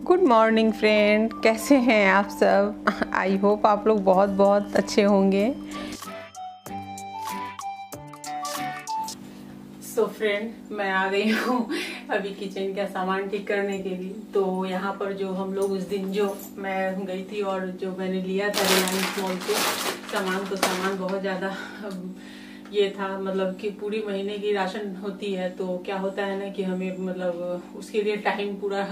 Good morning friend, कैसे हैं आप सब। आई होप आप लोग बहुत बहुत अच्छे होंगे। सो फ्रेंड, मैं आ गई हूँ अभी किचन का सामान ठीक करने के लिए। तो यहाँ पर जो हम लोग उस दिन जो मैं गई थी और जो मैंने लिया था रिलायंस मॉल से सामान, तो सामान बहुत ज़्यादा ये था, मतलब कि पूरी महीने की राशन होती है। तो क्या होता है ना कि हमें मतलब उसके लिए टाइम पूरा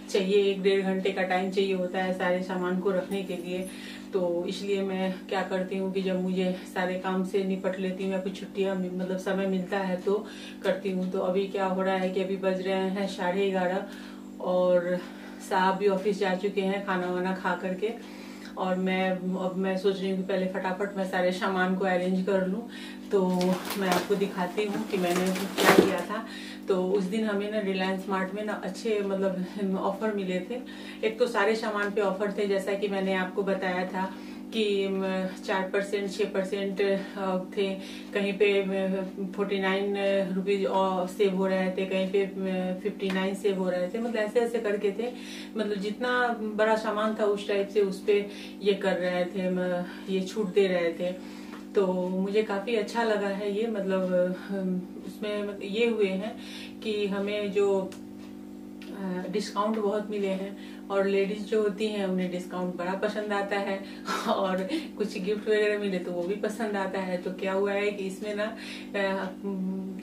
चाहिए, 1-1.5 घंटे का टाइम चाहिए होता है सारे सामान को रखने के लिए। तो इसलिए मैं क्या करती हूँ कि जब मुझे सारे काम से निपट लेती हूँ या कुछ छुट्टियाँ मतलब समय मिलता है तो करती हूँ। तो अभी क्या हो रहा है कि अभी बज रहे हैं 11:30 और साहब भी ऑफिस जा चुके हैं खाना वाना खा करके। और मैं सोच रही हूँ कि पहले फटाफट मैं सारे सामान को अरेंज कर लूँ। तो मैं आपको दिखाती हूँ कि मैंने क्या किया था। तो उस दिन हमें ना रिलायंस स्मार्ट में ना अच्छे मतलब ऑफर मिले थे। एक तो सारे सामान पे ऑफर थे, जैसा कि मैंने आपको बताया था कि 4%, 6% थे, कहीं पे 49 रुपीज सेव हो रहे थे, कहीं पे 59 सेव हो रहे थे। मतलब ऐसे ऐसे करके थे, मतलब जितना बड़ा सामान था उस टाइप से उस पे ये कर रहे थे, ये छूट दे रहे थे। तो मुझे काफी अच्छा लगा है ये, मतलब उसमें मतलब ये हुए हैं कि हमें जो डिस्काउंट बहुत मिले हैं, और लेडीज जो होती हैं उन्हें डिस्काउंट बड़ा पसंद आता है और कुछ गिफ्ट वगैरह मिले तो वो भी पसंद आता है। तो क्या हुआ है कि इसमें ना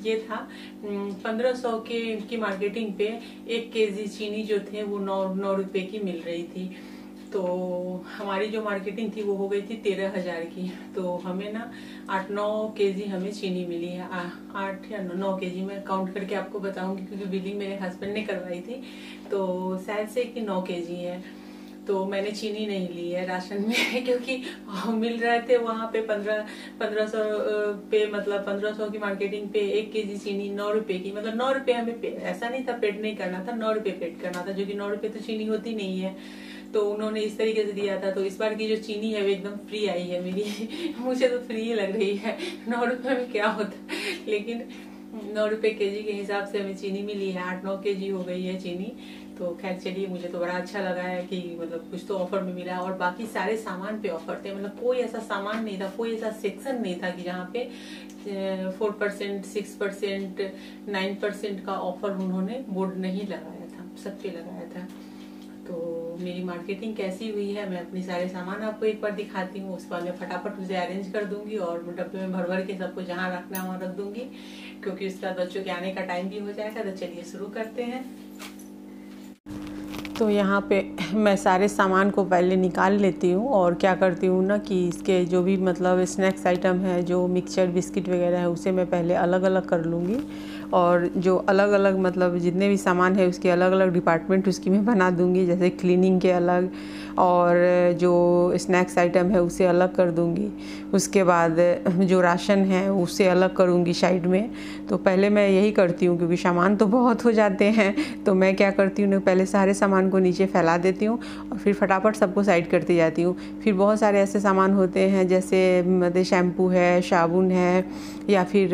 ये था 1500 की मार्केटिंग पे 1 केजी चीनी जो थे वो 9 रुपए की मिल रही थी। तो हमारी जो मार्केटिंग थी वो हो गई थी 13,000 की। तो हमें ना 8-9 केजी हमें चीनी मिली है। 8 या 9 केजी मैं काउंट करके आपको बताऊंगी, क्योंकि बिलिंग मेरे हस्बैंड ने करवाई थी। तो शायद से कि 9 केजी है। तो मैंने चीनी नहीं ली है राशन में क्योंकि मिल रहे थे वहां पे 1500 पे, मतलब 1500 की मार्केटिंग पे 1 केजी चीनी 9 रुपए की। मतलब 9 रुपए हमें ऐसा नहीं था पेड नहीं करना था, 9 रुपए पेड करना था, जो कि 9 रुपए तो चीनी होती नहीं है। तो उन्होंने इस तरीके से दिया था। तो इस बार की जो चीनी है वो एकदम फ्री आई है मेरी मुझे तो फ्री ही लग रही है। 9 रुपए में क्या होता है, लेकिन 9 रुपए केजी के हिसाब से हमें चीनी मिली है। 8-9 केजी हो गई है चीनी। तो खैर चलिए, मुझे तो बड़ा अच्छा लगा है कि मतलब कुछ तो ऑफर में मिला। और बाकी सारे सामान पे ऑफर थे, मतलब कोई ऐसा सामान नहीं था, कोई ऐसा सेक्शन नहीं था कि जहाँ पे 4%, 6%, 9% का ऑफर उन्होंने बोर्ड नहीं लगाया था, सब पे लगाया था। तो मेरी मार्केटिंग कैसी हुई है, मैं अपने सारे सामान आपको एक बार दिखाती हूँ। उसके बाद मैं फटाफट उसे अरेंज कर दूंगी और डब्बे में भर भर के सबको जहाँ रखना है वहाँ रख दूंगी, क्योंकि उसके बाद बच्चों के आने का टाइम भी हो जाएगा। तो चलिए शुरू करते हैं। तो यहाँ पे मैं सारे सामान को पहले निकाल लेती हूँ और क्या करती हूँ ना कि इसके जो भी मतलब स्नैक्स आइटम है, जो मिक्सचर बिस्किट वगैरह है, उसे मैं पहले अलग अलग कर लूँगी। और जो अलग अलग मतलब जितने भी सामान है उसके अलग अलग डिपार्टमेंट उसकी मैं बना दूँगी। जैसे क्लीनिंग के अलग, और जो स्नैक्स आइटम है उसे अलग कर दूँगी। उसके बाद जो राशन है उसे अलग करूँगी साइड में। तो पहले मैं यही करती हूँ, क्योंकि सामान तो बहुत हो जाते हैं। तो मैं क्या करती हूँ, पहले सारे सामान को नीचे फैला देती हूँ और फिर फटाफट सबको साइड करती जाती हूँ। फिर बहुत सारे ऐसे सामान होते हैं जैसे मतलब शैम्पू है, साबुन है, या फिर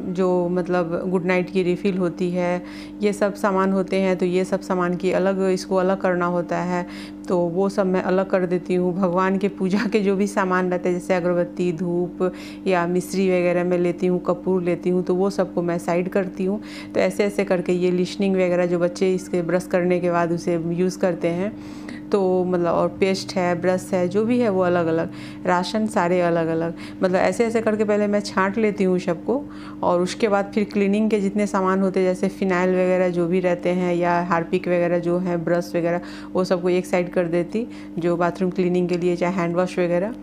जो मतलब गुड नाइट की रिफ़िल होती है, ये सब सामान होते हैं। तो ये सब सामान की अलग, इसको अलग करना होता है। तो वो सब मैं अलग कर देती हूँ। भगवान के पूजा के जो भी सामान रहते हैं जैसे अगरबत्ती, धूप या मिश्री वगैरह मैं लेती हूँ, कपूर लेती हूँ, तो वो सबको मैं साइड करती हूँ। तो ऐसे ऐसे करके ये लिशनिंग वगैरह जो बच्चे इसके ब्रश करने के बाद उसे यूज़ करते हैं, तो मतलब और पेस्ट है, ब्रश है, जो भी है वो अलग अलग, राशन सारे अलग अलग, मतलब ऐसे ऐसे करके पहले मैं छांट लेती हूँ सबको। और उसके बाद फिर क्लीनिंग के जितने सामान होते हैं जैसे फ़िनाइल वगैरह जो भी रहते हैं, या हार्पिक वगैरह जो है, ब्रश वगैरह, वो सबको एक साइड कर देती, जो बाथरूम क्लीनिंग के लिए, चाहे हैंड वॉश वगैरह।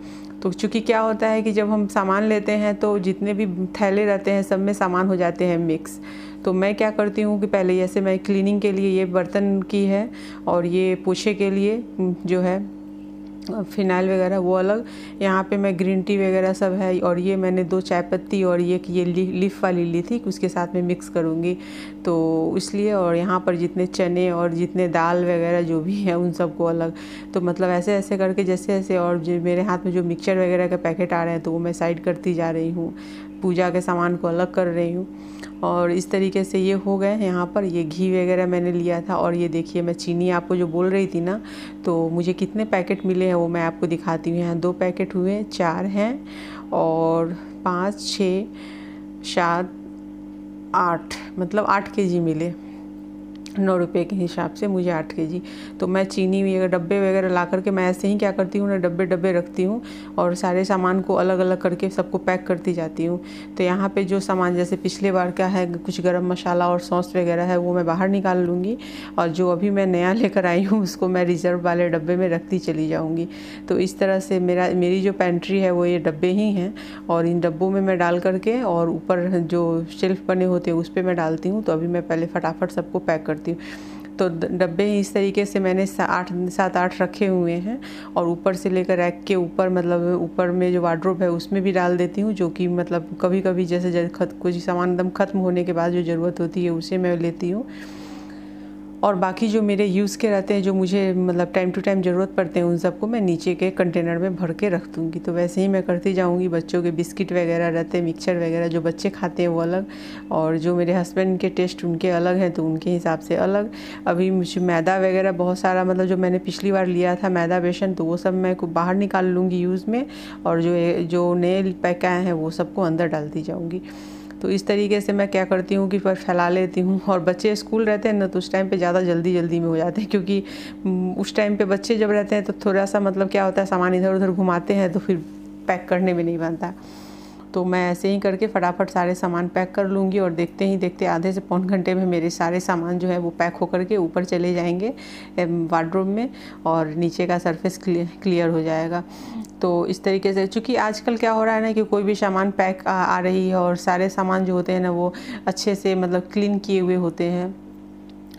तो चूँकि क्या होता है कि जब हम सामान लेते हैं तो जितने भी थैले रहते हैं सब में सामान हो जाते हैं मिक्स। तो मैं क्या करती हूँ कि पहले जैसे मैं क्लीनिंग के लिए ये बर्तन की है, और ये पोछे के लिए जो है फ़िनाइल वगैरह वो अलग, यहाँ पे मैं ग्रीन टी वगैरह सब है, और ये मैंने 2 चाय पत्ती और ये लीफ वाली ली थी, उसके साथ में मिक्स करूँगी तो इसलिए। और यहाँ पर जितने चने और जितने दाल वगैरह जो भी है उन सबको अलग। तो मतलब ऐसे ऐसे करके जैसे ऐसे, और जो मेरे हाथ में जो मिक्सचर वगैरह के पैकेट आ रहे हैं तो वो मैं साइड करती जा रही हूँ, पूजा के सामान को अलग कर रही हूँ। और इस तरीके से ये हो गए। यहाँ पर ये घी वगैरह मैंने लिया था, और ये देखिए मैं चीनी आपको जो बोल रही थी ना, तो मुझे कितने पैकेट मिले हैं वो मैं आपको दिखाती हूँ। यहाँ 2 पैकेट हुए, 4 हैं, और 5, 6, 7, 8, मतलब 8 केजी मिले। 9 रुपये के हिसाब से मुझे 8 केजी। तो मैं चीनी वगैरह डब्बे वगैरह ला करके मैं ऐसे ही क्या करती हूँ ना, डब्बे डब्बे रखती हूँ और सारे सामान को अलग अलग करके सबको पैक करती जाती हूँ। तो यहाँ पे जो सामान जैसे पिछले बार का है, कुछ गरम मसाला और सॉस वगैरह है, वो मैं बाहर निकाल लूँगी, और जो अभी मैं नया लेकर आई हूँ उसको मैं रिज़र्व वाले डब्बे में रखती चली जाऊँगी। तो इस तरह से मेरी जो पेंट्री है वो ये डब्बे ही हैं, और इन डब्बों में मैं डाल करके और ऊपर जो शेल्फ बने होते हैं उस पर मैं डालती हूँ। तो अभी मैं पहले फटाफट सबको पैक करती हूँ। तो डब्बे इस तरीके से मैंने 7-8 रखे हुए हैं, और ऊपर से लेकर रैक के ऊपर, मतलब ऊपर में जो वार्डरोब है उसमें भी डाल देती हूँ, जो कि मतलब कभी कभी जैसे कुछ सामान एकदम ख़त्म होने के बाद जो ज़रूरत होती है उसे मैं लेती हूँ। और बाकी जो मेरे यूज़ के रहते हैं, जो मुझे मतलब टाइम टू टाइम ज़रूरत पड़ते हैं, उन सबको मैं नीचे के कंटेनर में भर के रख दूँगी। तो वैसे ही मैं करती जाऊँगी। बच्चों के बिस्किट वगैरह रहते हैं, मिक्सचर वगैरह जो बच्चे खाते हैं वो अलग, और जो मेरे हस्बैंड के टेस्ट उनके अलग हैं तो उनके हिसाब से अलग। अभी मुझे मैदा वगैरह बहुत सारा, मतलब जो मैंने पिछली बार लिया था मैदा बेसन, तो वो सब मैं बाहर निकाल लूँगी यूज़ में, और जो नए पैक आए हैं वो सबको अंदर डालती जाऊँगी। तो इस तरीके से मैं क्या करती हूँ कि पर फैला लेती हूँ। और बच्चे स्कूल रहते हैं ना, तो उस टाइम पे ज़्यादा जल्दी में हो जाते हैं, क्योंकि उस टाइम पे बच्चे जब रहते हैं तो थोड़ा सा मतलब क्या होता है, सामान इधर उधर घुमाते हैं तो फिर पैक करने में नहीं बनता। तो मैं ऐसे ही करके फटाफट सारे सामान पैक कर लूँगी, और देखते ही देखते आधे से पौन घंटे में मेरे सारे सामान जो है वो पैक होकर के ऊपर चले जाएंगे वार्डरोब में, और नीचे का सरफेस क्लियर हो जाएगा। तो इस तरीके से, चूँकि आजकल क्या हो रहा है ना कि कोई भी सामान पैक आ रही है, और सारे सामान जो होते हैं ना वो अच्छे से मतलब क्लीन किए हुए होते हैं,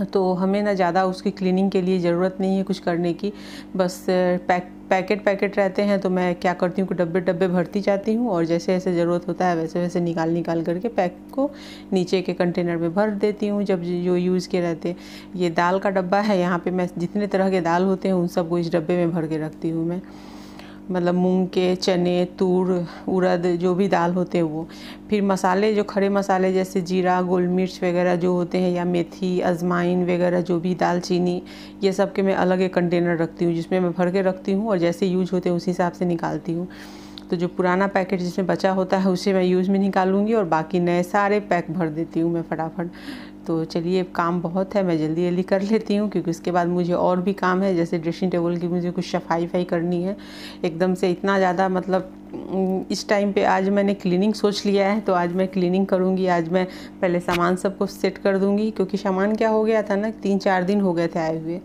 तो हमें ना ज़्यादा उसकी क्लीनिंग के लिए ज़रूरत नहीं है कुछ करने की। बस पैकेट रहते हैं, तो मैं क्या करती हूँ कि डब्बे डब्बे भरती जाती हूँ, और जैसे जैसे ज़रूरत होता है वैसे वैसे निकाल करके पैक को नीचे के कंटेनर में भर देती हूँ जब जो यूज़ के रहते। ये दाल का डब्बा है, यहाँ पे मैं जितने तरह के दाल होते हैं उन सबको इस डब्बे में भर के रखती हूँ मैं, मतलब मूंग के, चने, तूर, उड़द, जो भी दाल होते हैं वो। फिर मसाले, जो खड़े मसाले जैसे जीरा, गोल मिर्च वगैरह जो होते हैं, या मेथी, अजवाइन वगैरह, जो भी दालचीनी, ये सब के मैं अलग एक कंटेनर रखती हूँ जिसमें मैं भर के रखती हूँ, और जैसे यूज होते हैं उस हिसाब से निकालती हूँ। तो जो पुराना पैकेट जिसमें बचा होता है उसे मैं यूज़ में निकालूंगी, और बाकी नए सारे पैक भर देती हूँ मैं फटाफट। तो चलिए, काम बहुत है, मैं जल्दी जल्दी कर लेती हूँ, क्योंकि उसके बाद मुझे और भी काम है, जैसे ड्रेसिंग टेबल की मुझे कुछ सफाई करनी है एकदम से। इतना ज़्यादा मतलब इस टाइम पे आज मैंने क्लीनिंग सोच लिया है, तो आज मैं क्लीनिंग करूँगी। आज मैं पहले सामान सबको सेट कर दूँगी, क्योंकि सामान क्या हो गया था ना, 3-4 दिन हो गए थे आए हुए,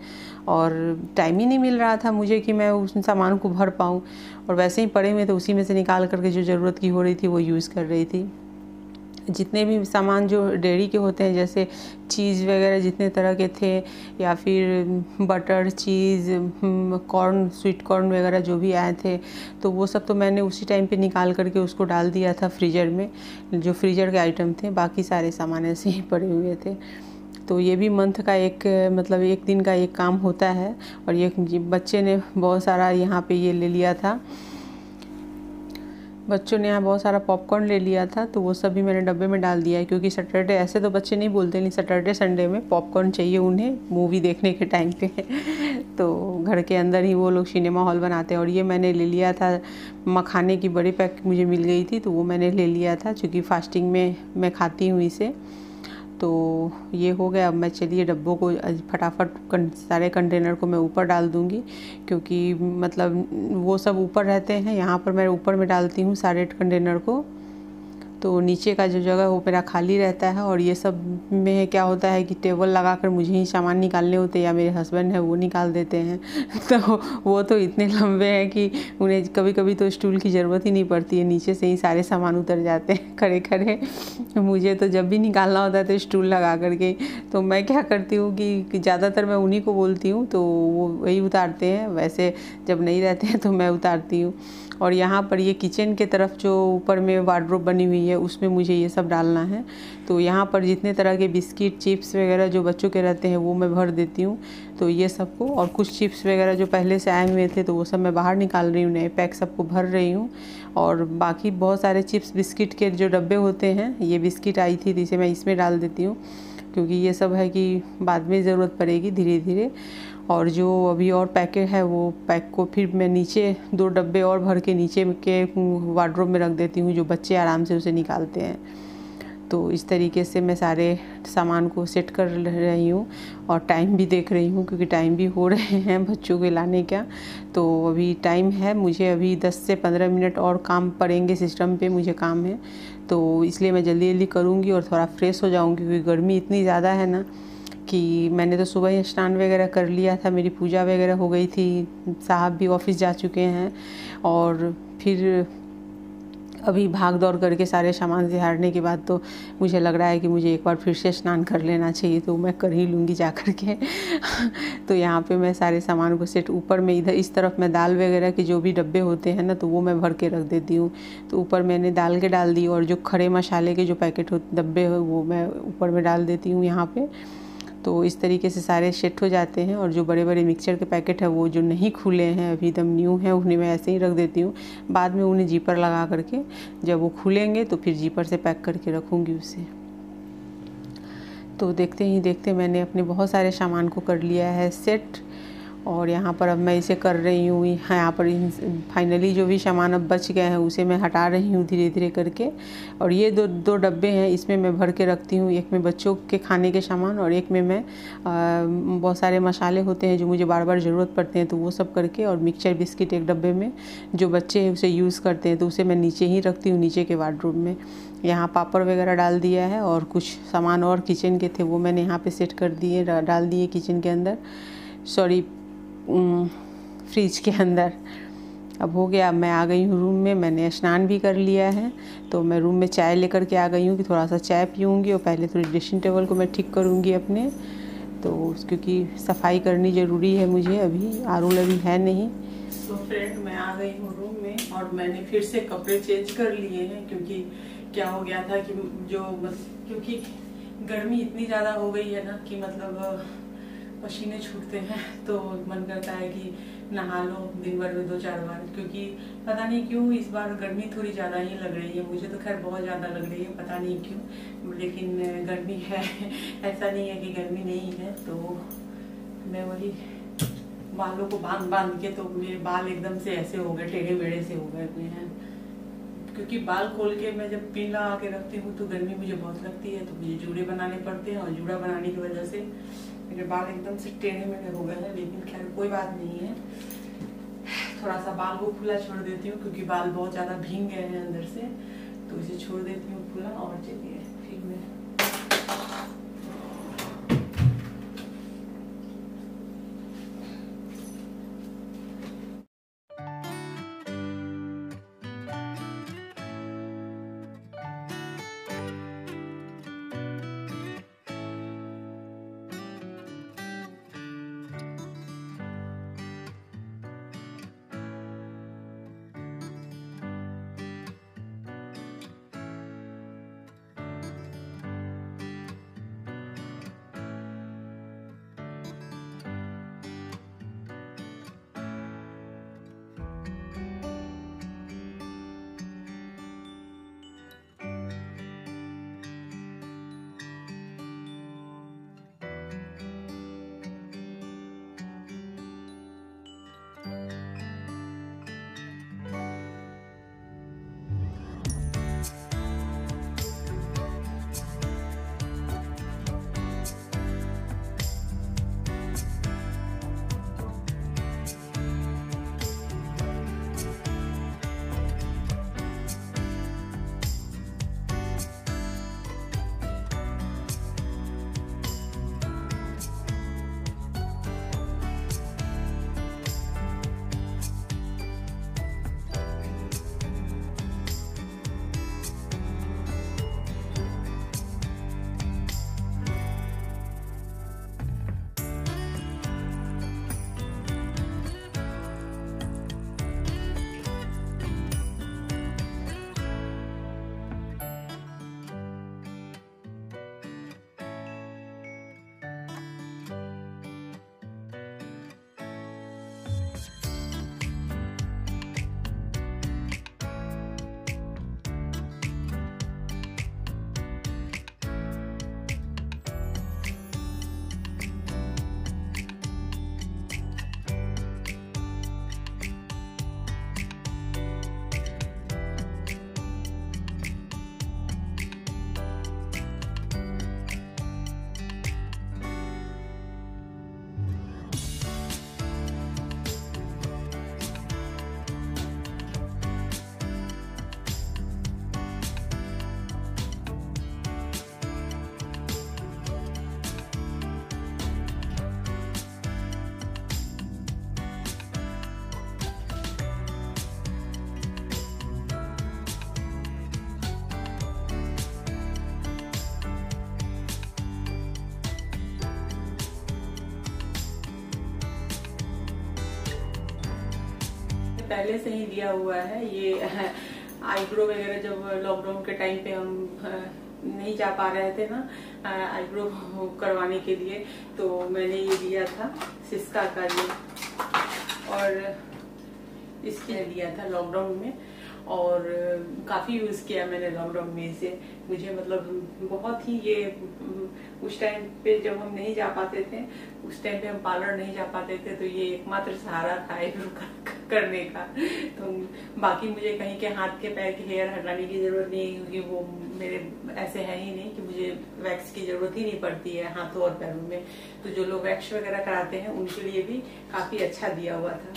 और टाइम ही नहीं मिल रहा था मुझे कि मैं उस सामान को भर पाऊँ। और वैसे ही पड़े हुए तो उसी में से निकाल करके जो ज़रूरत की हो रही थी वो यूज़ कर रही थी। जितने भी सामान जो डेयरी के होते हैं, जैसे चीज़ वगैरह जितने तरह के थे, या फिर बटर, चीज़, कॉर्न, स्वीट कॉर्न वगैरह जो भी आए थे, तो वो सब तो मैंने उसी टाइम पे निकाल करके उसको डाल दिया था फ्रीज़र में, जो फ्रीज़र के आइटम थे। बाकी सारे सामान ऐसे ही पड़े हुए थे। तो ये भी मंथ का एक, मतलब एक दिन का एक काम होता है। और ये बच्चे ने बहुत सारा यहाँ पे ये ले लिया था, बच्चों ने यहाँ बहुत सारा पॉपकॉर्न ले लिया था, तो वो सभी मैंने डब्बे में डाल दिया है, क्योंकि सैटरडे, ऐसे तो बच्चे नहीं बोलते, नहीं, सैटरडे संडे में पॉपकॉर्न चाहिए उन्हें मूवी देखने के टाइम पे। तो घर के अंदर ही वो लोग सिनेमा हॉल बनाते हैं। और ये मैंने ले लिया था, मखाने की बड़ी पैक मुझे मिल गई थी, तो वो मैंने ले लिया था, क्योंकि फास्टिंग में मैं खाती हूँ इसे। तो ये हो गया। अब मैं चलिए डब्बों को फटाफट सारे कंटेनर को मैं ऊपर डाल दूँगी, क्योंकि मतलब वो सब ऊपर रहते हैं। यहाँ पर मैं ऊपर में डालती हूँ सारे कंटेनर को, तो नीचे का जो जगह वो मेरा खाली रहता है। और ये सब में क्या होता है कि टेबल लगाकर मुझे ही सामान निकालने होते हैं, या मेरे हस्बैंड है वो निकाल देते हैं। तो वो तो इतने लंबे हैं कि उन्हें कभी कभी तो स्टूल की ज़रूरत ही नहीं पड़ती है, नीचे से ही सारे सामान उतर जाते हैं खड़े खड़े। मुझे तो जब भी निकालना होता है तो स्टूल लगा करके, तो मैं क्या करती हूँ कि ज़्यादातर मैं उन्हीं को बोलती हूँ, तो वो वही उतारते हैं। वैसे जब नहीं रहते हैं तो मैं उतारती हूँ। और यहाँ पर ये किचन के तरफ जो ऊपर में वार्डरोब बनी हुई है उसमें मुझे ये सब डालना है। तो यहाँ पर जितने तरह के बिस्किट चिप्स वगैरह जो बच्चों के रहते हैं वो मैं भर देती हूँ। तो ये सबको, और कुछ चिप्स वगैरह जो पहले से आए हुए थे तो वो सब मैं बाहर निकाल रही हूँ, नए पैक सबको भर रही हूँ। और बाकी बहुत सारे चिप्स बिस्किट के जो डब्बे होते हैं, ये बिस्किट आई थी तो इसे मैं इसमें डाल देती हूँ, क्योंकि ये सब है कि बाद में ज़रूरत पड़ेगी धीरे धीरे। और जो अभी और पैकेट है वो पैक को फिर मैं नीचे 2 डब्बे और भर के नीचे के वार्डरोब में रख देती हूँ, जो बच्चे आराम से उसे निकालते हैं। तो इस तरीके से मैं सारे सामान को सेट कर रही हूँ और टाइम भी देख रही हूँ, क्योंकि टाइम भी हो रहे हैं बच्चों के लाने का। तो अभी टाइम है, मुझे अभी 10 से 15 मिनट और काम पड़ेंगे, सिस्टम पे मुझे काम है, तो इसलिए मैं जल्दी जल्दी करूँगी और थोड़ा फ्रेश हो जाऊँगी, क्योंकि गर्मी इतनी ज़्यादा है ना कि मैंने तो सुबह ही स्नान वगैरह कर लिया था, मेरी पूजा वगैरह हो गई थी, साहब भी ऑफिस जा चुके हैं, और फिर अभी भाग दौड़ करके सारे सामान झाड़ने के बाद तो मुझे लग रहा है कि मुझे एक बार फिर से स्नान कर लेना चाहिए, तो मैं कर ही लूँगी जा कर के। तो यहाँ पे मैं सारे सामान को सेट, ऊपर में इधर इस तरफ मैं दाल वगैरह के जो भी डब्बे होते हैं ना, तो वो मैं भर के रख देती हूँ। तो ऊपर मैंने दाल के डाल दी, और जो खड़े मसाले के जो पैकेट होते डब्बे हो वो मैं ऊपर में डाल देती हूँ यहाँ पे। तो इस तरीके से सारे सेट हो जाते हैं। और जो बड़े बड़े मिक्सचर के पैकेट है वो जो नहीं खुले हैं, अभी एकदम न्यू हैं, उन्हें मैं ऐसे ही रख देती हूँ। बाद में उन्हें जीपर लगा करके जब वो खुलेंगे तो फिर जीपर से पैक करके रखूँगी उसे। तो देखते ही देखते मैंने अपने बहुत सारे सामान को कर लिया है सेट, और यहाँ पर अब मैं इसे कर रही हूँ। यहाँ पर फाइनली जो भी सामान अब बच गए हैं उसे मैं हटा रही हूँ धीरे धीरे करके। और ये दो डब्बे हैं, इसमें मैं भर के रखती हूँ, एक में बच्चों के खाने के सामान और एक में मैं बहुत सारे मसाले होते हैं जो मुझे बार बार ज़रूरत पड़ते हैं, तो वो सब करके। और मिक्सचर बिस्किट एक डब्बे में, जो बच्चे हैं उसे यूज़ करते हैं तो उसे मैं नीचे ही रखती हूँ, नीचे के वार्डरोब में। यहाँ पापड़ वगैरह डाल दिया है, और कुछ सामान और किचन के थे वो मैंने यहाँ पे सेट कर दिए, डाल दिए किचन के अंदर, सॉरी फ्रिज के अंदर। अब हो गया, मैं आ गई हूँ रूम में, मैंने स्नान भी कर लिया है। तो मैं रूम में चाय लेकर के आ गई हूँ कि थोड़ा सा चाय पीऊँगी, और पहले थोड़ी ड्रेसिंग टेबल को मैं ठीक करूँगी अपने, तो क्योंकि सफाई करनी ज़रूरी है मुझे, अभी आरूल अभी है नहीं। तो फ्रेंड, मैं आ गई हूँ रूम में, और मैंने फिर से कपड़े चेंज कर लिए हैं, क्योंकि क्या हो गया था कि क्योंकि गर्मी इतनी ज़्यादा हो गई है ना कि मतलब पसीने छूटते हैं, तो मन करता है कि नहा लो दिन भर में 2-4 बार, क्योंकि पता नहीं क्यों इस बार गर्मी थोड़ी ज़्यादा ही लग रही है। मुझे तो खैर बहुत ज़्यादा लग रही है, पता नहीं क्यों, लेकिन गर्मी है, ऐसा नहीं है कि गर्मी नहीं है। तो मैं वही बालों को बांध के, तो मेरे बाल एकदम से ऐसे हो गए, टेढ़े मेढ़े से हो गए हुए हैं, क्योंकि बाल खोल के मैं जब पिन लगा के रखती हूँ तो गर्मी मुझे बहुत लगती है, तो मुझे जूड़े बनाने पड़ते हैं, और जूड़ा बनाने की वजह से मेरे बाल एकदम से टेढ़े मेढ़े हो गए हैं। लेकिन खैर कोई बात नहीं है, थोड़ा सा बाल को खुला छोड़ देती हूँ, क्योंकि बाल बहुत ज़्यादा भीग गए हैं अंदर से, तो इसे छोड़ देती हूँ खुला। और चलिए फिर मैं पहले से ही लिया हुआ है। ये आईब्रो वगैरह जब लॉकडाउन के टाइम पे हम नहीं जा पा रहे थे ना आईब्रो करवाने के लिए, तो मैंने ये लिया था सिस्का का ये, और इसके लिया था लॉकडाउन में और काफ़ी यूज़ किया मैंने लॉकडाउन में इसे। मुझे मतलब बहुत ही ये उस टाइम पे जब हम नहीं जा पाते थे, उस टाइम पे हम पार्लर नहीं जा पाते थे, तो ये एकमात्र सहारा था आईब्रो करने का। तो बाकी मुझे कहीं के हाथ के पैर के हेयर हटाने की जरूरत नहीं है, क्योंकि वो मेरे ऐसे है ही नहीं कि मुझे वैक्स की जरूरत ही नहीं पड़ती है हाथों और पैरों में। तो जो लोग वैक्स वगैरह कराते हैं उनके लिए भी काफ़ी अच्छा दिया हुआ था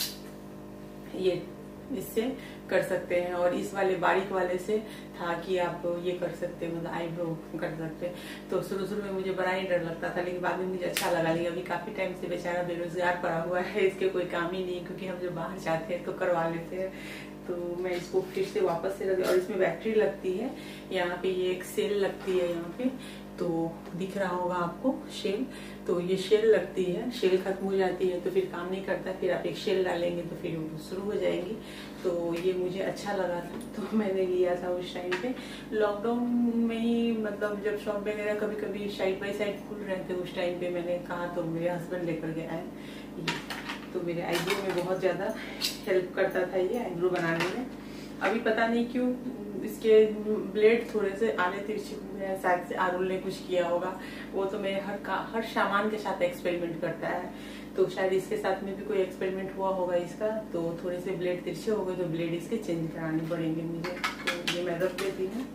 ये, इससे कर सकते हैं। और इस वाले बारीक वाले से था कि आप ये कर सकते हैं, मतलब आईब्रो कर सकते हैं। तो शुरू में मुझे बड़ा ही डर लगता था, लेकिन बाद में मुझे अच्छा लगा। लेकिन अभी काफी टाइम से बेचारा बेरोजगार पड़ा हुआ है, इसके कोई काम ही नहीं, क्योंकि हम जब बाहर जाते हैं तो करवा लेते हैं। तो मैं इसको फिर से वापस से और इसमें बैटरी लगती है, यहाँ पे ये एक सेल लगती है यहाँ पे, तो दिख रहा होगा आपको शेल। तो ये शेल लगती है, शेल खत्म हो जाती है तो फिर काम नहीं करता, फिर आप एक शेल डालेंगे तो फिर वो शुरू हो जाएंगी। तो ये मुझे अच्छा लगा था तो मैंने लिया था उस टाइम पे लॉकडाउन में ही, मतलब जब शॉप वगैरह कभी कभी साइड बाई साइड खुल रहे थे उस टाइम पे मैंने कहा, तो मेरे हस्बैंड लेकर के आए। तो मेरे आईब्रो में बहुत ज्यादा हेल्प करता था ये आईब्रो बनाने में। अभी पता नहीं क्यों इसके ब्लेड थोड़े से आले तिरछे हुए हैं, शायद से आरुल ने कुछ किया होगा। वो तो मेरे हर सामान के साथ एक्सपेरिमेंट करता है, तो शायद इसके साथ में भी कोई एक्सपेरिमेंट हुआ होगा इसका। तो थोड़े से ब्लेड तिरछे हो गए तो ब्लेड इसके चेंज कराने पड़ेंगे मुझे। तो ये मैं रख देती हूँ।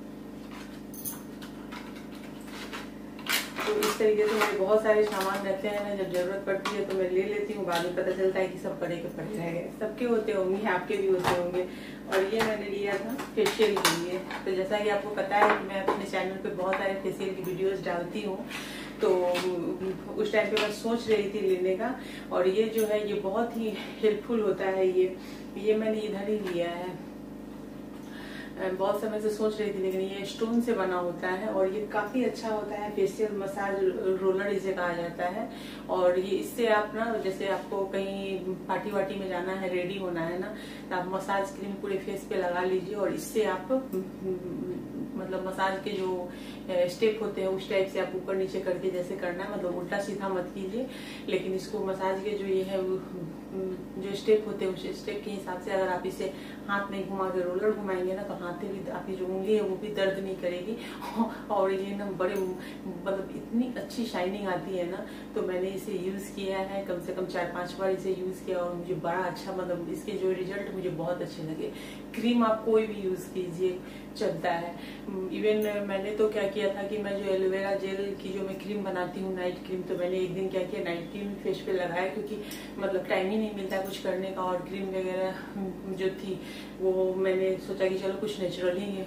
तो इस तरीके से मेरे बहुत सारे सामान रहते हैं ना, जब जरूरत पड़ती है तो मैं ले लेती हूँ, बाद में पता चलता है कि सब पड़े के पड़े रह गए। सबके होते होंगे, आपके भी होते होंगे। और ये मैंने लिया था फेशियल के लिए। तो जैसा कि आपको पता है कि मैं अपने चैनल पे बहुत सारे फेशियल की वीडियोस डालती हूँ, तो उस टाइम पे मैं सोच रही थी लेने का। और ये जो है ये बहुत ही हेल्पफुल होता है। ये मैंने इधर ही लिया है, बहुत समय से सोच रही थी, लेकिन ये स्टोन से बना होता है और ये काफी अच्छा होता है। फेशियल मसाज रोलर इसे कहा जाता है। और ये इससे आप ना, जैसे आपको कहीं पार्टी वार्टी में जाना है, रेडी होना है ना, तो आप मसाज क्रीम पूरे फेस पे लगा लीजिए और इससे आप मतलब मसाज के जो स्टेप होते हैं उस टाइप से आप ऊपर नीचे करके जैसे करना है, मतलब उल्टा सीधा मत कीजिए। लेकिन इसको मसाज के जो ये है जो स्टेप होते हैं उस स्टेप के हिसाब से अगर आप इसे हाथ में घुमा के रोलर घुमाएंगे ना, तो हाथ में भी आपकी जो उंगली है वो भी दर्द नहीं करेगी। और ये ना बड़े मतलब इतनी अच्छी शाइनिंग आती है ना। तो मैंने इसे यूज किया है, कम से कम 4-5 बार इसे यूज किया और मुझे बड़ा अच्छा, मतलब इसके जो रिजल्ट मुझे बहुत अच्छे लगे। क्रीम आप कोई भी यूज कीजिए चलता है। इवन मैंने तो क्या किया था कि मैं जो एलोवेरा जेल की जो मैं क्रीम बनाती हूँ नाइट क्रीम, तो मैंने एक दिन क्या किया, नाइट क्रीम फेस पे लगाया, क्योंकि मतलब टाइम ही नहीं मिलता कुछ करने का। और क्रीम वगैरह जो थी वो मैंने सोचा कि चलो कुछ नेचुरल ही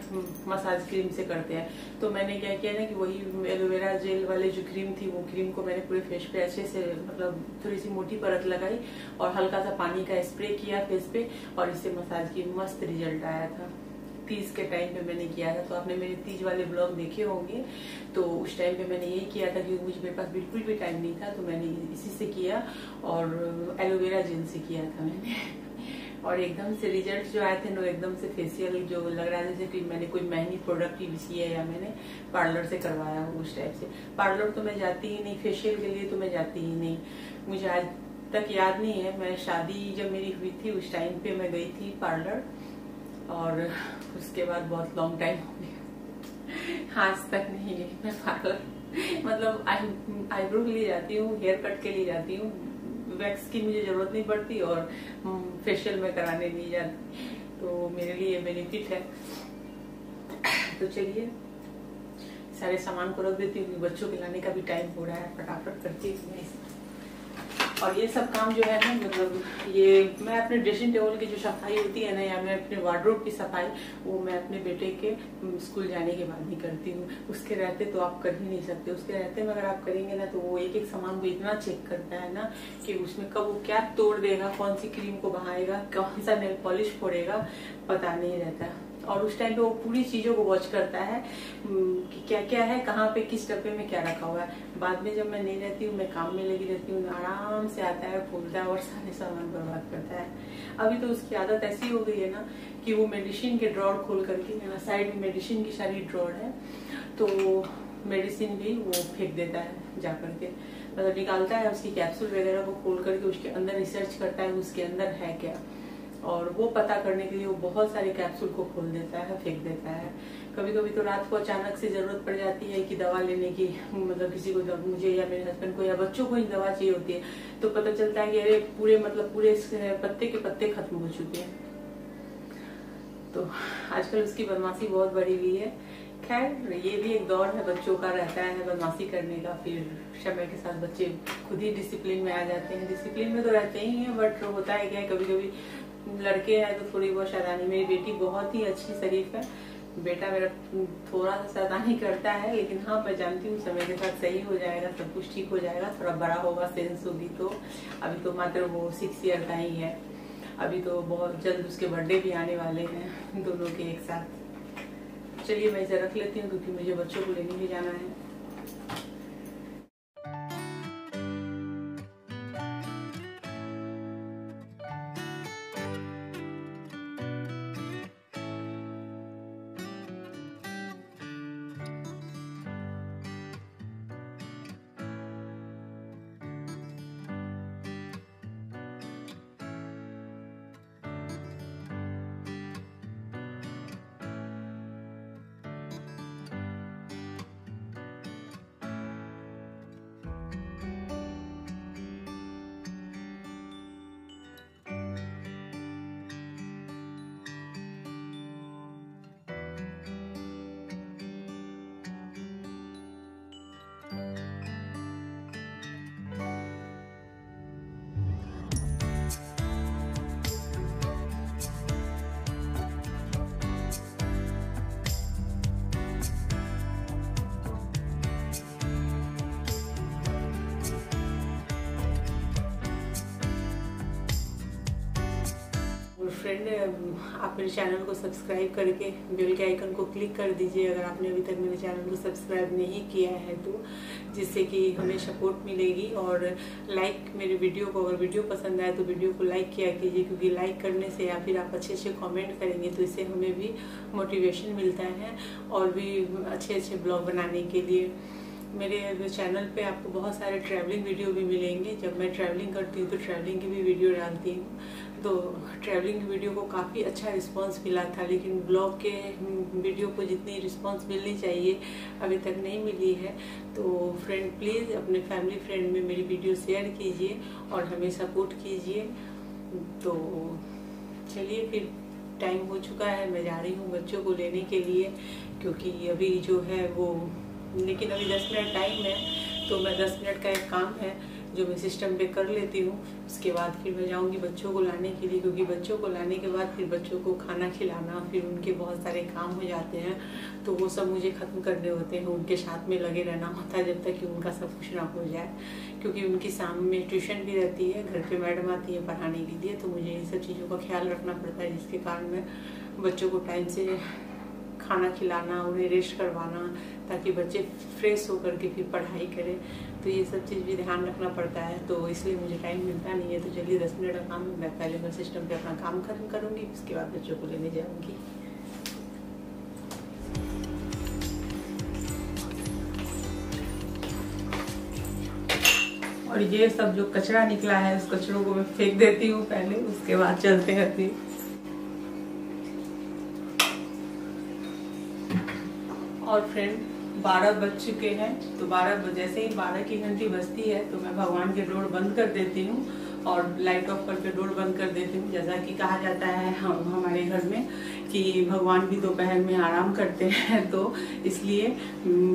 मसाज क्रीम से करते हैं। तो मैंने क्या किया ना कि वही एलोवेरा जेल वाली जो क्रीम थी वो क्रीम को मैंने पूरे फेस पे अच्छे से, मतलब थोड़ी सी मोटी परत लगाई और हल्का सा पानी का स्प्रे किया फेस पे, और इससे मसाज की मस्त रिजल्ट आया था। तीज के टाइम पे मैंने किया था, तो आपने मेरे तीज वाले ब्लॉग देखे होंगे। तो उस टाइम पे मैंने यही किया था, क्योंकि मुझे मेरे पास बिल्कुल भी टाइम नहीं था, तो मैंने इसी से किया और एलोवेरा जेल से किया था मैंने। और एकदम से रिजल्ट जो आए थे ना, एकदम से फेशियल जो लग रहा है जैसे कि मैंने कोई महंगी प्रोडक्ट यूज किया है या मैंने पार्लर से करवाया हो उस टाइप से। पार्लर तो मैं जाती ही नहीं, फेशियल के लिए तो मैं जाती ही नहीं। मुझे आज तक याद नहीं है, मैं शादी जब मेरी हुई थी उस टाइम पे मैं गई थी पार्लर, और उसके बाद बहुत लॉन्ग टाइम हो गया, आज तक नहीं गई मैं पार्लर। मतलब आईब्रो के लिए जाती हूँ, हेयर कट के लिए जाती हूँ, वैक्स की मुझे जरूरत नहीं पड़ती और फेशियल में कराने नहीं जाती, तो मेरे लिए बेनिफिट है। तो चलिए सारे सामान को रख देती हूँ, बच्चों के लाने का भी टाइम हो रहा है, फटाफट करती हूँ। और ये सब काम जो है ना, मतलब ये मैं अपने ड्रेसिंग टेबल की जो सफाई होती है ना, या मैं अपने वार्डरोब की सफाई, वो मैं अपने बेटे के स्कूल जाने के बाद ही करती हूँ। उसके रहते तो आप कर ही नहीं सकते। उसके रहते में अगर आप करेंगे ना, तो वो एक एक सामान को इतना चेक करता है ना कि उसमें कब वो क्या तोड़ देगा, कौन सी क्रीम को बहाएगा, कौन सा नेल पॉलिश फोड़ेगा, पता नहीं रहता। और उस टाइम पे वो पूरी चीज़ों को वॉच करता है कि क्या क्या है, कहाँ पे किस डब्बे में क्या रखा हुआ है। बाद में जब मैं नहीं रहती हूँ, मैं काम में लगी रहती हूँ, आराम से आता है, खोलता है और सारे सामान बर्बाद करता है। अभी तो उसकी आदत ऐसी हो गई है ना कि वो मेडिसिन के ड्रॉर खोल करके, मेरा साइड में मेडिसिन की सारी ड्रॉर है, तो मेडिसिन भी वो फेंक देता है जा करके, मतलब निकालता है उसकी कैप्सूल वगैरह को खोल करके उसके अंदर रिसर्च करता है उसके अंदर है क्या, और वो पता करने के लिए वो बहुत सारे कैप्सूल को खोल देता है, फेंक देता है। कभी कभी तो रात को अचानक से जरूरत पड़ जाती है कि दवा लेने की, मतलब किसी को, मुझे या मेरे हस्बैंड को या बच्चों को ही दवा चाहिए होती है, तो पता चलता है कि अरे पूरे पत्ते के पत्ते खत्म हो चुके हैं। तो आजकल उसकी बदमाशी बहुत बढ़ी हुई है। खैर ये भी एक दौर है, बच्चों का रहता है बदमाशी करने का, फिर समय के साथ बच्चे खुद ही डिसिप्लिन में आ जाते हैं। डिसिप्लिन में तो रहते ही हैं, बट होता है क्या, कभी कभी लड़के हैं तो थोड़ी बहुत शैतानी। मेरी बेटी बहुत ही अच्छी शरीफ है, बेटा मेरा थोड़ा सा शैतानी करता है, लेकिन हाँ मैं जानती हूँ समय के साथ सही हो जाएगा, सब कुछ ठीक हो जाएगा, थोड़ा बड़ा होगा, सेंस होगी तो। अभी तो मात्र वो 6 ईयर का ही है, अभी तो बहुत जल्द उसके बर्थडे भी आने वाले हैं दोनों के एक साथ। चलिए मैं इसे रख लेती हूँ क्योंकि मुझे बच्चों को लेने भी जाना है। फ्रेंड, आप मेरे चैनल को सब्सक्राइब करके बेल के आइकन को क्लिक कर दीजिए अगर आपने अभी तक मेरे चैनल को सब्सक्राइब नहीं किया है तो, जिससे कि हमें सपोर्ट मिलेगी। और लाइक मेरे वीडियो को, अगर वीडियो पसंद आए तो वीडियो को लाइक किया कीजिए, क्योंकि लाइक करने से या फिर आप अच्छे अच्छे कमेंट करेंगे तो इससे हमें भी मोटिवेशन मिलता है और भी अच्छे अच्छे ब्लॉग बनाने के लिए। मेरे चैनल पे आपको बहुत सारे ट्रैवलिंग वीडियो भी मिलेंगे। जब मैं ट्रैवलिंग करती हूँ तो ट्रैवलिंग की भी वीडियो डालती हूँ, तो ट्रैवलिंग वीडियो को काफ़ी अच्छा रिस्पांस मिला था, लेकिन ब्लॉग के वीडियो को जितनी रिस्पांस मिलनी चाहिए अभी तक नहीं मिली है। तो फ्रेंड प्लीज़ अपने फैमिली फ्रेंड में मेरी वीडियो शेयर कीजिए और हमें सपोर्ट कीजिए। तो चलिए फिर टाइम हो चुका है, मैं जा रही हूँ बच्चों को लेने के लिए, क्योंकि अभी जो है वो, लेकिन अभी 10 मिनट टाइम है, तो मैं 10 मिनट का एक काम है जो मैं सिस्टम पे कर लेती हूँ। उसके बाद फिर मैं जाऊँगी बच्चों को लाने के लिए, क्योंकि बच्चों को लाने के बाद फिर बच्चों को खाना खिलाना, फिर उनके बहुत सारे काम हो जाते हैं, तो वो सब मुझे ख़त्म करने होते हैं। उनके साथ में लगे रहना होता है जब तक कि उनका सब कुछ ना हो जाए, क्योंकि उनकी शाम में ट्यूशन भी रहती है, घर पे मैडम आती है पढ़ाने के लिए, तो मुझे इन सब चीज़ों का ख्याल रखना पड़ता है, जिसके कारण मैं बच्चों को टाइम से खाना खिलाना, उन्हें रेस्ट करवाना, ताकि बच्चे फ्रेश होकर के फिर पढ़ाई करें। तो ये सब चीज़ भी ध्यान रखना पड़ता है, तो इसलिए मुझे टाइम मिलता नहीं है। तो चलिए 10 मिनट का काम मैं पहले मैं सिस्टम पे अपना काम खत्म करूँगी, उसके बाद बच्चों को लेने जाऊँगी। और ये सब जो कचरा निकला है उस कचरों को मैं फेंक देती हूँ पहले, उसके बाद चलते हैं फिर। और फ्रेंड 12 बज चुके हैं, तो 12 जैसे ही 12 की घंटी बजती है तो मैं भगवान के डोर बंद कर देती हूँ और लाइट ऑफ करके डोर बंद कर देती हूँ। जैसा कि कहा जाता है हमारे घर में कि भगवान भी दोपहर में आराम करते हैं, तो इसलिए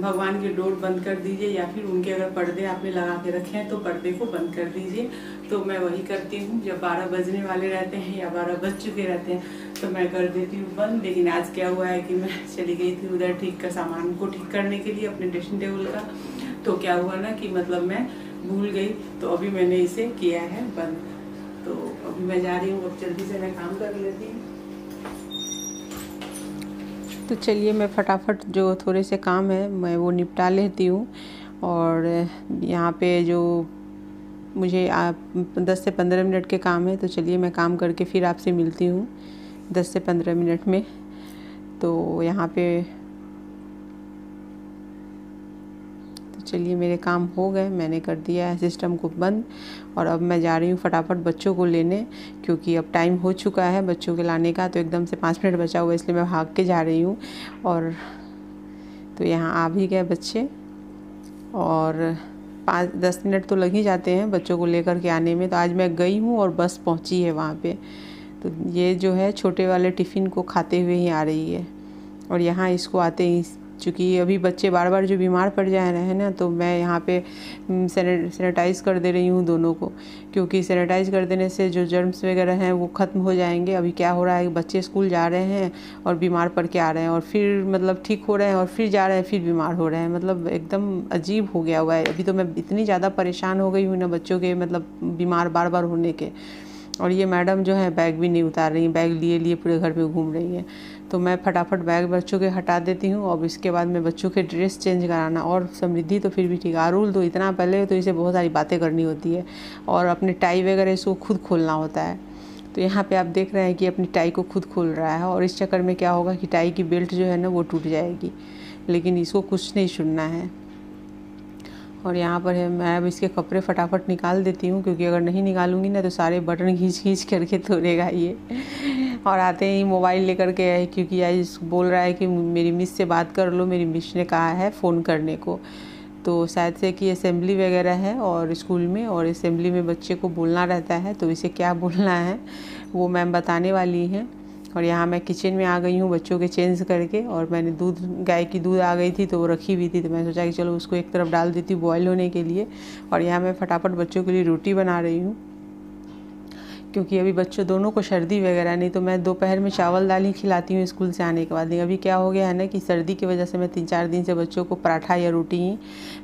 भगवान के डोर बंद कर दीजिए, या फिर उनके अगर पर्दे आपने लगा के रखे हैं तो पर्दे को बंद कर दीजिए। तो मैं वही करती हूँ, जब 12 बजने वाले रहते हैं या 12 बज चुके रहते हैं तो मैं कर देती हूँ बंद। लेकिन आज क्या हुआ है कि मैं चली गई थी उधर ठीक का सामान को ठीक करने के लिए अपने ड्रेसिंग टेबल का, तो क्या हुआ ना कि मतलब मैं भूल गई, तो अभी मैंने इसे किया है बंद। तो अभी मैं जा रही हूँ, अब जल्दी से मैं काम कर लेती हूँ। तो चलिए मैं फटाफट जो थोड़े से काम है मैं वो निपटा लेती हूँ। और यहाँ पे जो मुझे 10 से 15 मिनट के काम है, तो चलिए मैं काम करके फिर आपसे मिलती हूँ 10 से 15 मिनट में। तो यहाँ पे तो चलिए मेरे काम हो गए, मैंने कर दिया है सिस्टम को बंद। और अब मैं जा रही हूँ फटाफट बच्चों को लेने, क्योंकि अब टाइम हो चुका है बच्चों के लाने का। तो एकदम से 5 मिनट बचा हुआ है, इसलिए मैं भाग के जा रही हूँ। और तो यहाँ आ भी गए बच्चे, और 5-10 मिनट तो लग ही जाते हैं बच्चों को लेकर के आने में। तो आज मैं गई हूँ और बस पहुँची है वहाँ पे। तो ये जो है छोटे वाले टिफ़िन को खाते हुए ही आ रही है। और यहाँ इसको आते ही, चूँकि अभी बच्चे बार बार जो बीमार पड़ जा रहे हैं ना, तो मैं यहाँ पे सैनिटाइज़ कर दे रही हूँ दोनों को, क्योंकि सैनिटाइज़ कर देने से जो जर्म्स वगैरह हैं वो ख़त्म हो जाएंगे। अभी क्या हो रहा है, बच्चे स्कूल जा रहे हैं और बीमार पड़ के आ रहे हैं, और फिर मतलब ठीक हो रहे हैं और फिर जा रहे हैं, फिर बीमार हो रहे हैं। मतलब एकदम अजीब हो गया हुआ है। अभी तो मैं इतनी ज़्यादा परेशान हो गई हूँ ना बच्चों के मतलब बीमार बार बार होने के। और ये मैडम जो है बैग भी नहीं उतार रही, बैग लिए लिए पूरे घर में घूम रही हैं। तो मैं फटाफट बैग बच्चों के हटा देती हूँ। और इसके बाद में बच्चों के ड्रेस चेंज कराना। और समृद्धि तो फिर भी ठीक, आरुल तो इतना पहले तो इसे बहुत सारी बातें करनी होती है, और अपने टाई वगैरह इसको खुद खोलना होता है। तो यहाँ पे आप देख रहे हैं कि अपनी टाई को खुद खोल रहा है, और इस चक्कर में क्या होगा कि टाई की बेल्ट जो है ना वो टूट जाएगी, लेकिन इसको कुछ नहीं सुनना है। और यहाँ पर है, मैं अब इसके कपड़े फटाफट निकाल देती हूँ, क्योंकि अगर नहीं निकालूंगी ना तो सारे बटन खींच खींच करके तोड़ेगा ये। और आते ही मोबाइल लेकर के आए, क्योंकि आज बोल रहा है कि मेरी मिस से बात कर लो, मेरी मिस ने कहा है फ़ोन करने को। तो शायद से कि असेंबली वगैरह है और स्कूल में, और असेंबली में बच्चे को बोलना रहता है, तो इसे क्या बोलना है वो मैम बताने वाली हैं। और यहाँ मैं किचन में आ गई हूँ बच्चों के चेंज करके। और मैंने दूध, गाय की दूध आ गई थी तो वो रखी हुई थी, तो मैं सोचा कि चलो उसको एक तरफ डाल देती हूँ बॉयल होने के लिए। और यहाँ मैं फटाफट बच्चों के लिए रोटी बना रही हूँ, क्योंकि अभी बच्चों दोनों को सर्दी वगैरह नहीं। तो मैं दोपहर में चावल दाल ही खिलाती हूँ स्कूल से आने के बाद। अभी क्या हो गया है ना कि सर्दी की वजह से मैं 3-4 दिन से बच्चों को पराठा या रोटी ही,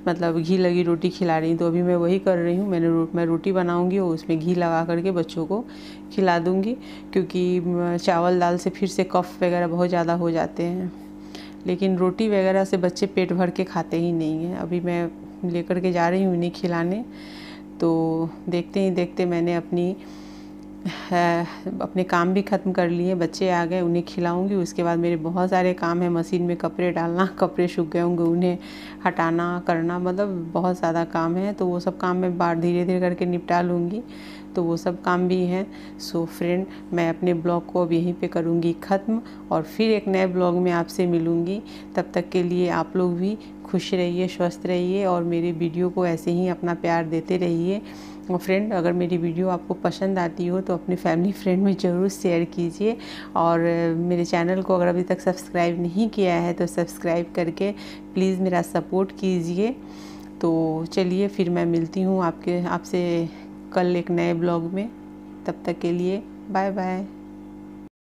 मतलब घी लगी रोटी खिला रही हूँ। तो अभी मैं वही कर रही हूँ। मैं रोटी बनाऊँगी और उसमें घी लगा करके बच्चों को खिला दूँगी, क्योंकि चावल दाल से फिर से कफ वगैरह बहुत ज़्यादा हो जाते हैं। लेकिन रोटी वगैरह से बच्चे पेट भर के खाते ही नहीं हैं। अभी मैं लेकर के जा रही हूँ इन्हें खिलाने। तो देखते ही देखते मैंने अपने काम भी ख़त्म कर लिए। बच्चे आ गए, उन्हें खिलाऊंगी। उसके बाद मेरे बहुत सारे काम है, मशीन में कपड़े डालना, कपड़े सूख गए होंगे उन्हें हटाना करना, मतलब बहुत ज़्यादा काम है। तो वो सब काम मैं बार धीरे धीरे करके निपटा लूँगी। तो वो सब काम भी हैं। सो फ्रेंड, मैं अपने ब्लॉग को अब यहीं पे करूँगी ख़त्म, और फिर एक नए ब्लॉग में आपसे मिलूँगी। तब तक के लिए आप लोग भी खुश रहिए, स्वस्थ रहिए, और मेरे वीडियो को ऐसे ही अपना प्यार देते रहिए। और फ्रेंड, अगर मेरी वीडियो आपको पसंद आती हो तो अपने फैमिली फ्रेंड में ज़रूर शेयर कीजिए। और मेरे चैनल को अगर अभी तक सब्सक्राइब नहीं किया है तो सब्सक्राइब करके प्लीज़ मेरा सपोर्ट कीजिए। तो चलिए फिर मैं मिलती हूँ आपसे कल एक नए ब्लॉग में। तब तक के लिए बाय बाय।